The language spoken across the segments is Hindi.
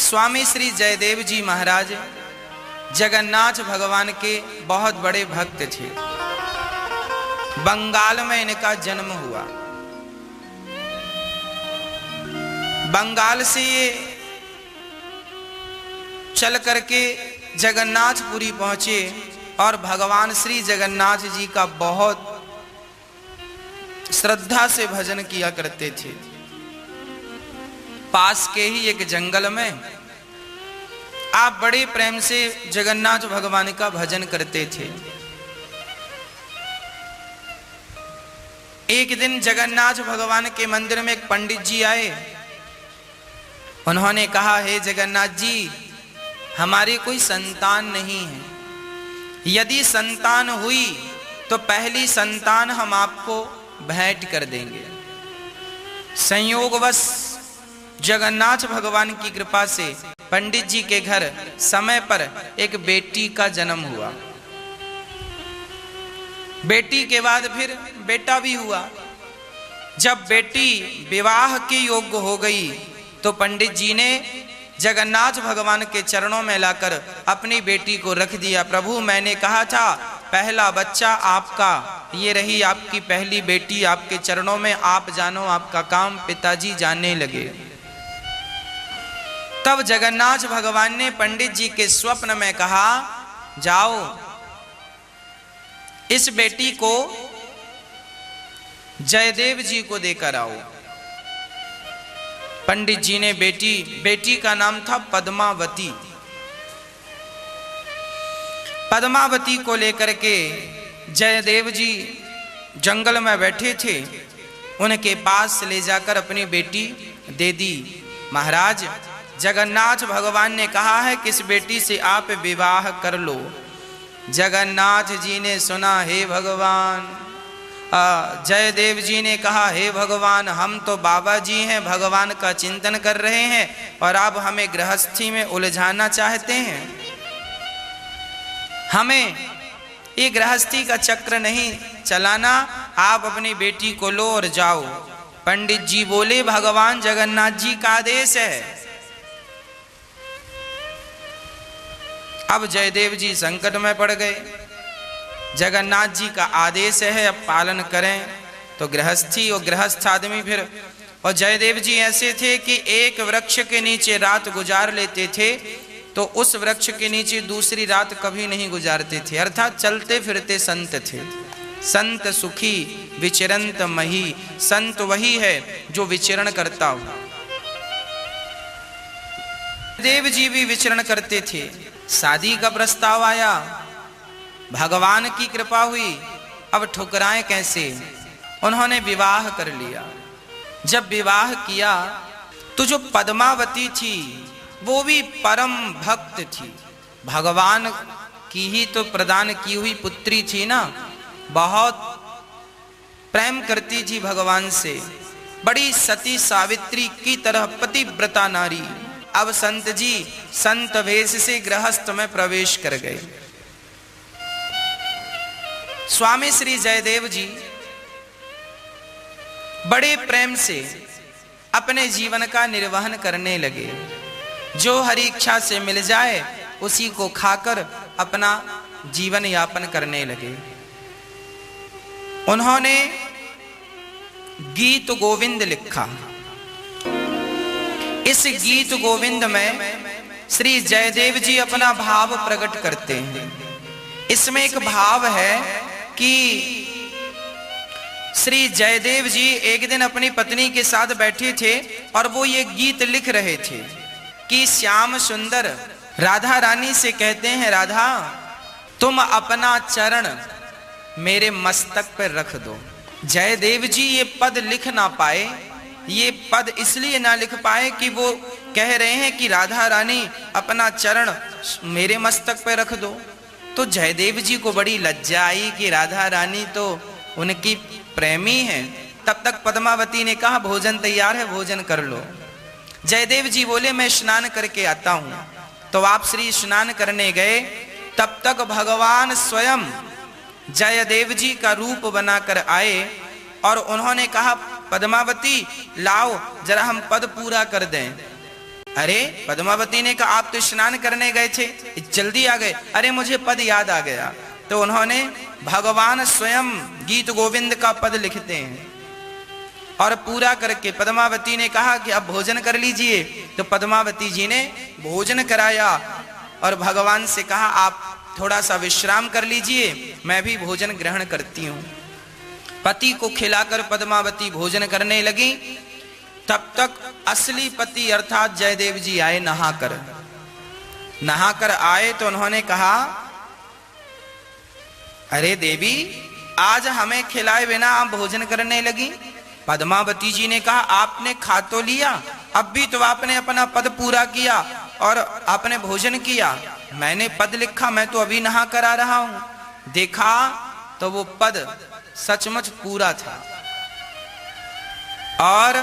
स्वामी श्री जयदेव जी महाराज जगन्नाथ भगवान के बहुत बड़े भक्त थे। बंगाल में इनका जन्म हुआ। बंगाल से ये चल करके जगन्नाथपुरी पहुंचे और भगवान श्री जगन्नाथ जी का बहुत श्रद्धा से भजन किया करते थे। पास के ही एक जंगल में आप बड़े प्रेम से जगन्नाथ भगवान का भजन करते थे। एक दिन जगन्नाथ भगवान के मंदिर में एक पंडित जी आए। उन्होंने कहा, हे जगन्नाथ जी, हमारी कोई संतान नहीं है। यदि संतान हुई तो पहली संतान हम आपको भेंट कर देंगे। संयोगवश जगन्नाथ भगवान की कृपा से पंडित जी के घर समय पर एक बेटी का जन्म हुआ। बेटी के बाद फिर बेटा भी हुआ। जब बेटी विवाह के योग्य हो गई तो पंडित जी ने जगन्नाथ भगवान के चरणों में लाकर अपनी बेटी को रख दिया। प्रभु, मैंने कहा था पहला बच्चा आपका, ये रही आपकी पहली बेटी आपके चरणों में, आप जानो आपका काम। पिताजी जानने लगे। तब जगन्नाथ भगवान ने पंडित जी के स्वप्न में कहा, जाओ इस बेटी को जयदेव जी को देकर आओ। पंडित जी ने बेटी का नाम था पद्मावती। पद्मावती को लेकर के जयदेव जी जंगल में बैठे थे। उनके पास ले जाकर अपनी बेटी दे दी। महाराज, जगन्नाथ भगवान ने कहा है कि इस बेटी से आप विवाह कर लो। जगन्नाथ जी ने सुना, हे भगवान। जयदेव जी ने कहा, हे भगवान, हम तो बाबा जी हैं, भगवान का चिंतन कर रहे हैं और आप हमें गृहस्थी में उलझाना चाहते हैं। हमें ये गृहस्थी का चक्र नहीं चलाना। आप अपनी बेटी को लो और जाओ। पंडित जी बोले, भगवान जगन्नाथ जी का आदेश है। अब जयदेव जी संकट में पड़ गए। जगन्नाथ जी का आदेश है, अब पालन करें। तो गृहस्थी और गृहस्थ आदमी फिर, और जयदेव जी ऐसे थे कि एक वृक्ष के नीचे रात गुजार लेते थे तो उस वृक्ष के नीचे दूसरी रात कभी नहीं गुजारते थे। अर्थात चलते फिरते संत थे। संत सुखी विचरंत मही। संत वही है जो विचरण करता हो। देव जी भी विचरण करते थे। शादी का प्रस्ताव आया, भगवान की कृपा हुई। अब ठुकराएं कैसे? उन्होंने विवाह कर लिया। जब विवाह किया तो जो पद्मावती थी वो भी परम भक्त थी। भगवान की ही तो प्रदान की हुई पुत्री थी ना। बहुत प्रेम करती थी भगवान से। बड़ी सती सावित्री की तरह पतिव्रता नारी। अब संत जी संत वेश से गृहस्थ में प्रवेश कर गए। स्वामी श्री जयदेव जी बड़े प्रेम से अपने जीवन का निर्वहन करने लगे। जो हरि इच्छा से मिल जाए उसी को खाकर अपना जीवन यापन करने लगे। उन्होंने गीत गोविंद लिखा। इस गीत गोविंद में श्री जयदेव जी अपना भाव प्रकट करते हैं। इसमें एक भाव है कि श्री जयदेव जी एक दिन अपनी पत्नी के साथ बैठे थे और वो ये गीत लिख रहे थे कि श्याम सुंदर राधा रानी से कहते हैं, राधा तुम अपना चरण मेरे मस्तक पर रख दो। जयदेव जी ये पद लिख ना पाए। ये पद इसलिए ना लिख पाए कि वो कह रहे हैं कि राधा रानी अपना चरण मेरे मस्तक पर रख दो। तो जयदेव जी को बड़ी लज्जा आई कि राधा रानी तो उनकी प्रेमी है। तब तक पद्मावती ने कहा, भोजन तैयार है, भोजन कर लो। जयदेव जी बोले, मैं स्नान करके आता हूं। तो आप श्री स्नान करने गए। तब तक भगवान स्वयं जयदेव जी का रूप बनाकर आए और उन्होंने कहा, पद्मावती लाओ जरा हम पद पूरा कर दें। अरे पद्मावती ने कहा आप तो स्नान करने गए थे, जल्दी आ गए। अरे मुझे पद याद आ गया। तो उन्होंने भगवान स्वयं गीत गोविंद का पद लिखते हैं और पूरा करके पद्मावती ने कहा कि अब भोजन कर लीजिए। तो पद्मावती जी ने भोजन कराया और भगवान से कहा आप थोड़ा सा विश्राम कर लीजिए, मैं भी भोजन ग्रहण करती हूं। पति को खिलाकर पद्मावती भोजन करने लगी। तब तक असली पति अर्थात जयदेव जी आए नहाकर आए। तो उन्होंने कहा अरे देवी, आज हमें खिलाए बिना आप भोजन करने लगी। पद्मावती जी ने कहा आपने खा तो लिया, अब भी तो आपने अपना पद पूरा किया और आपने भोजन किया। मैंने पद लिखा, मैं तो अभी नहा कर आ रहा हूं। देखा तो वो पद सचमुच पूरा था और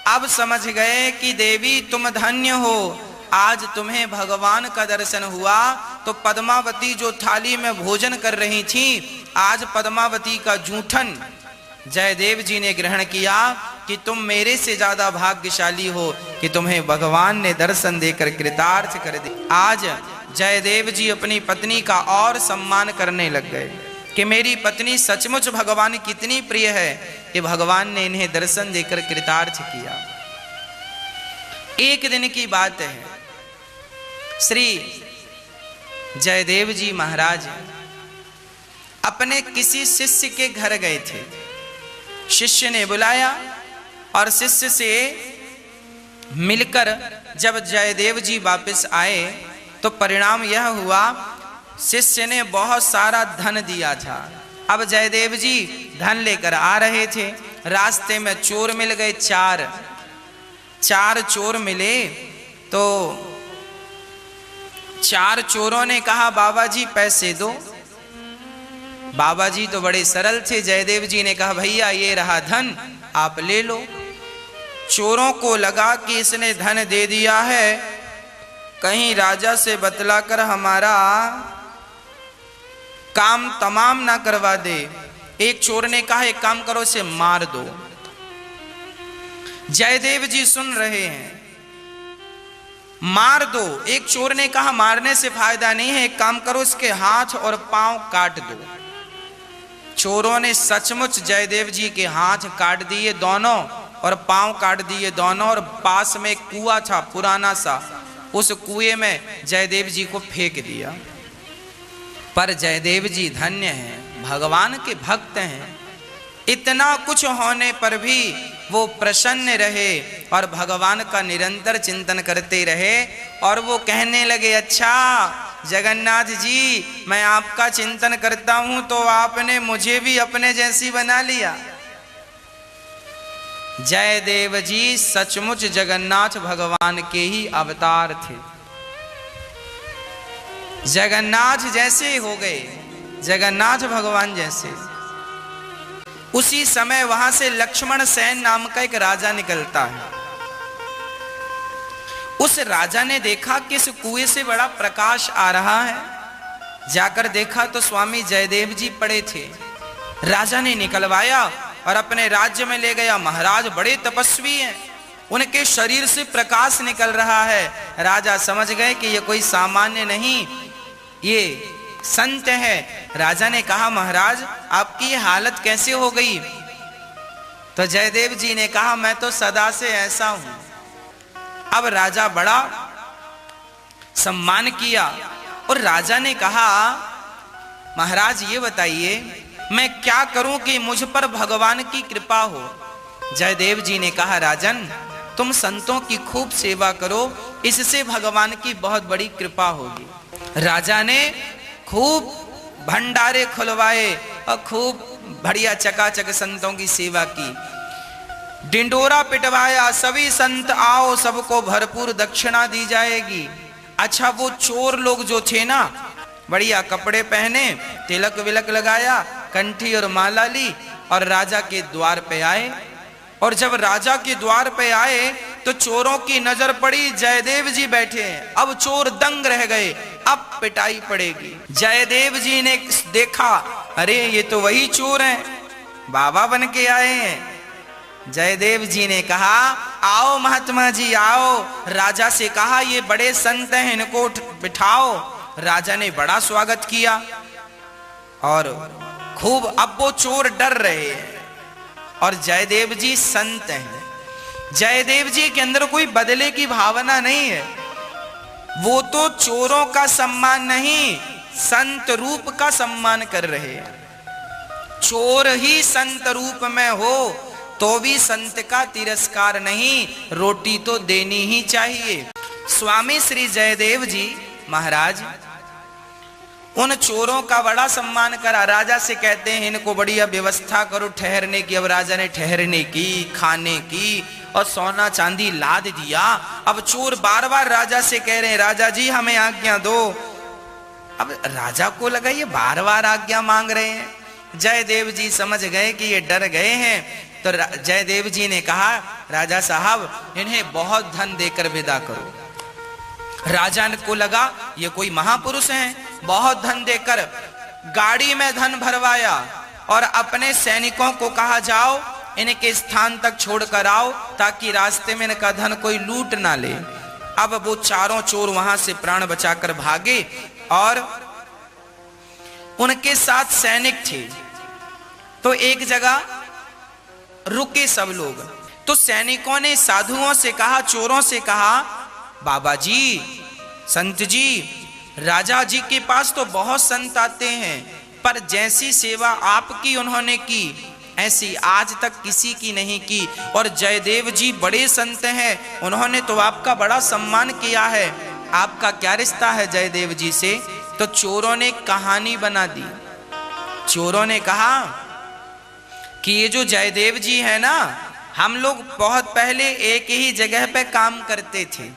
अब समझ गए कि देवी तुम धन्य हो, आज तुम्हें भगवान का दर्शन हुआ। तो पद्मावती जो थाली में भोजन कर रही थी, आज पद्मावती का जूठन जयदेव जी ने ग्रहण किया कि तुम मेरे से ज्यादा भाग्यशाली हो कि तुम्हें भगवान ने दर्शन देकर कृतार्थ कर दिया। आज जयदेव जी अपनी पत्नी का और सम्मान करने लग गए कि मेरी पत्नी सचमुच भगवान कितनी प्रिय है कि भगवान ने इन्हें दर्शन देकर कृतार्थ किया। एक दिन की बात है, श्री जयदेव जी महाराज अपने किसी शिष्य के घर गए थे। शिष्य ने बुलाया और शिष्य से मिलकर जब जयदेव जी वापस आए तो परिणाम यह हुआ, शिष्य ने बहुत सारा धन दिया था। अब जयदेव जी धन लेकर आ रहे थे, रास्ते में चोर मिल गए। चार चोर मिले तो चार चोरों ने कहा बाबा जी पैसे दो। बाबा जी तो बड़े सरल थे। जयदेव जी ने कहा भैया ये रहा धन, आप ले लो। चोरों को लगा कि इसने धन दे दिया है, कहीं राजा से बतलाकर हमारा काम तमाम ना करवा दे। एक चोर ने कहा एक काम करो, इसे मार दो। जयदेव जी सुन रहे हैं, मार दो। एक चोर ने कहा मारने से फायदा नहीं है, एक काम करो इसके हाथ और पांव काट दो। चोरों ने सचमुच जयदेव जी के हाथ काट दिए दोनों और पांव काट दिए दोनों, और पास में एक कुआं था पुराना सा, उस कुएं में जयदेव जी को फेंक दिया। पर जयदेव जी धन्य हैं, भगवान के भक्त हैं। इतना कुछ होने पर भी वो प्रसन्न रहे और भगवान का निरंतर चिंतन करते रहे। और वो कहने लगे अच्छा जगन्नाथ जी, मैं आपका चिंतन करता हूं तो आपने मुझे भी अपने जैसी बना लिया। जयदेव जी सचमुच जगन्नाथ भगवान के ही अवतार थे, जगन्नाथ जैसे हो गए, जगन्नाथ भगवान जैसे। उसी समय वहां से लक्ष्मण सेन नाम का एक राजा निकलता है। उस राजा ने देखा कि इस कुएं से बड़ा प्रकाश आ रहा है। जाकर देखा तो स्वामी जयदेव जी पड़े थे। राजा ने निकलवाया और अपने राज्य में ले गया। महाराज बड़े तपस्वी हैं, उनके शरीर से प्रकाश निकल रहा है। राजा समझ गए कि ये कोई सामान्य नहीं, ये संत है। राजा ने कहा महाराज आपकी ये हालत कैसे हो गई? तो जयदेव जी ने कहा मैं तो सदा से ऐसा हूं। अब राजा बड़ा सम्मान किया और राजा ने कहा महाराज ये बताइए मैं क्या करूं कि मुझ पर भगवान की कृपा हो? जयदेव जी ने कहा राजन तुम संतों की खूब सेवा करो, इससे भगवान की बहुत बड़ी कृपा होगी। राजा ने खूब भंडारे खुलवाए और खूब बढ़िया चकाचक संतों की सेवा की। डिंडोरा पिटवाया, सभी संत आओ, सबको भरपूर दक्षिणा दी जाएगी। अच्छा वो चोर लोग जो थे ना, बढ़िया कपड़े पहने, तिलक विलक लगाया, कंठी और माला ली और राजा के द्वार पे आए। और जब राजा के द्वार पे आए तो चोरों की नजर पड़ी जयदेव जी बैठे हैं। अब चोर दंग रह गए, अब पिटाई पड़ेगी। जयदेव जी ने देखा अरे ये तो वही चोर हैं, बाबा बन के आए हैं। जयदेव जी ने कहा आओ महात्मा जी आओ। राजा से कहा ये बड़े संत हैं, इनको बिठाओ। राजा ने बड़ा स्वागत किया और खूब, अब वो चोर डर रहे हैं और जयदेव जी संत हैं। जयदेव जी के अंदर कोई बदले की भावना नहीं है। वो तो चोरों का सम्मान नहीं, संत रूप का सम्मान कर रहे हैं। चोर ही संत रूप में हो तो भी संत का तिरस्कार नहीं, रोटी तो देनी ही चाहिए। स्वामी श्री जयदेव जी महाराज उन चोरों का बड़ा सम्मान करा। राजा से कहते हैं इनको बढ़िया व्यवस्था करो ठहरने की। अब राजा ने ठहरने की, खाने की और सोना चांदी लाद दिया। अब चोर बार बार राजा से कह रहे हैं राजा जी हमें आज्ञा दो। अब राजा को लगा ये बार बार आज्ञा मांग रहे हैं। जयदेव जी समझ गए कि ये डर गए हैं, तो जयदेव जी ने कहा राजा साहब इन्हें बहुत धन देकर विदा करो। राजा को लगा ये कोई महापुरुष हैं, बहुत धन देकर गाड़ी में धन भरवाया और अपने सैनिकों को कहा जाओ इनके स्थान तक छोड़कर आओ ताकि रास्ते में इनका धन कोई लूट ना ले। अब वो चारों चोर वहां से प्राण बचाकर भागे और उनके साथ सैनिक थे। तो एक जगह रुके सब लोग। तो सैनिकों ने साधुओं से कहा, चोरों से कहा बाबा जी, संत जी, राजा जी के पास तो बहुत संत आते हैं पर जैसी सेवा आपकी उन्होंने की ऐसी आज तक किसी की नहीं की। और जयदेव जी बड़े संत हैं, उन्होंने तो आपका बड़ा सम्मान किया है, आपका क्या रिश्ता है जयदेव जी से? तो चोरों ने कहानी बना दी। चोरों ने कहा कि ये जो जयदेव जी है ना, हम लोग बहुत पहले एक ही जगह पे काम करते थे।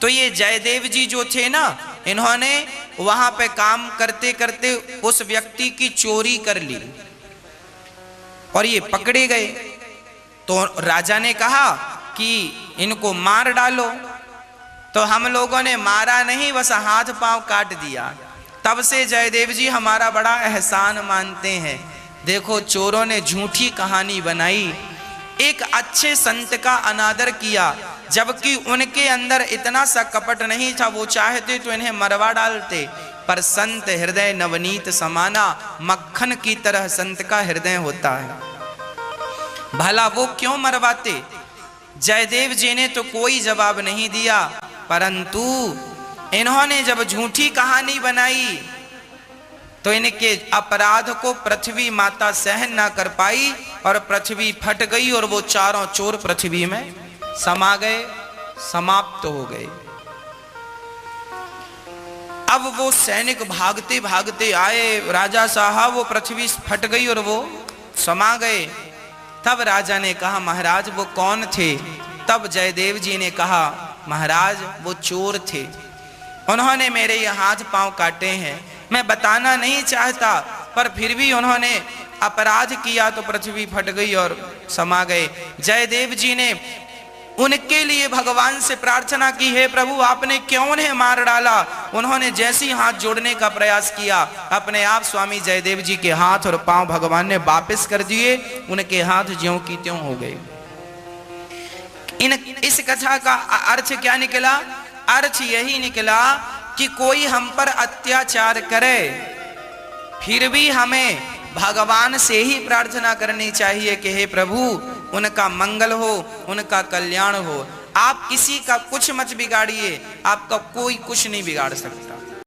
तो ये जयदेव जी जो थे ना, इन्होंने वहां पे काम करते करते उस व्यक्ति की चोरी कर ली और ये पकड़े गए। तो राजा ने कहा कि इनको मार डालो। तो हम लोगों ने मारा नहीं, बस हाथ पांव काट दिया। तब से जयदेव जी हमारा बड़ा एहसान मानते हैं। देखो चोरों ने झूठी कहानी बनाई, एक अच्छे संत का अनादर किया, जबकि उनके अंदर इतना सा कपट नहीं था। वो चाहते तो इन्हें मरवा डालते, पर संत हृदय नवनीत समाना, मक्खन की तरह संत का हृदय होता है। भला वो क्यों मरवाते? जयदेव जी ने तो कोई जवाब नहीं दिया, परंतु इन्होंने जब झूठी कहानी बनाई तो इनके अपराध को पृथ्वी माता सहन ना कर पाई और पृथ्वी फट गई और वो चारों चोर पृथ्वी में समा गए, समाप्त हो गए। अब वो सैनिक भागते भागते आए, राजा साहब वो पृथ्वी फट गई और वो समा गए। तब राजा ने कहा महाराज वो कौन थे? तब जयदेव जी ने कहा महाराज वो चोर थे, उन्होंने मेरे ये हाथ पांव काटे हैं। मैं बताना नहीं चाहता पर फिर भी उन्होंने अपराध किया तो पृथ्वी फट गई और समा गए। जयदेव जी ने उनके लिए भगवान से प्रार्थना की, हे प्रभु आपने क्यों उन्हें मार डाला? उन्होंने जैसी हाथ जोड़ने का प्रयास किया, अपने आप स्वामी जयदेव जी के हाथ और पांव भगवान ने वापस कर दिए, उनके हाथ ज्यों की त्यों हो गए। इस कथा का अर्थ क्या निकला? अर्थ यही निकला कि कोई हम पर अत्याचार करे फिर भी हमें भगवान से ही प्रार्थना करनी चाहिए कि हे प्रभु उनका मंगल हो, उनका कल्याण हो। आप किसी का कुछ मत बिगाड़िए, आपका कोई कुछ नहीं बिगाड़ सकता।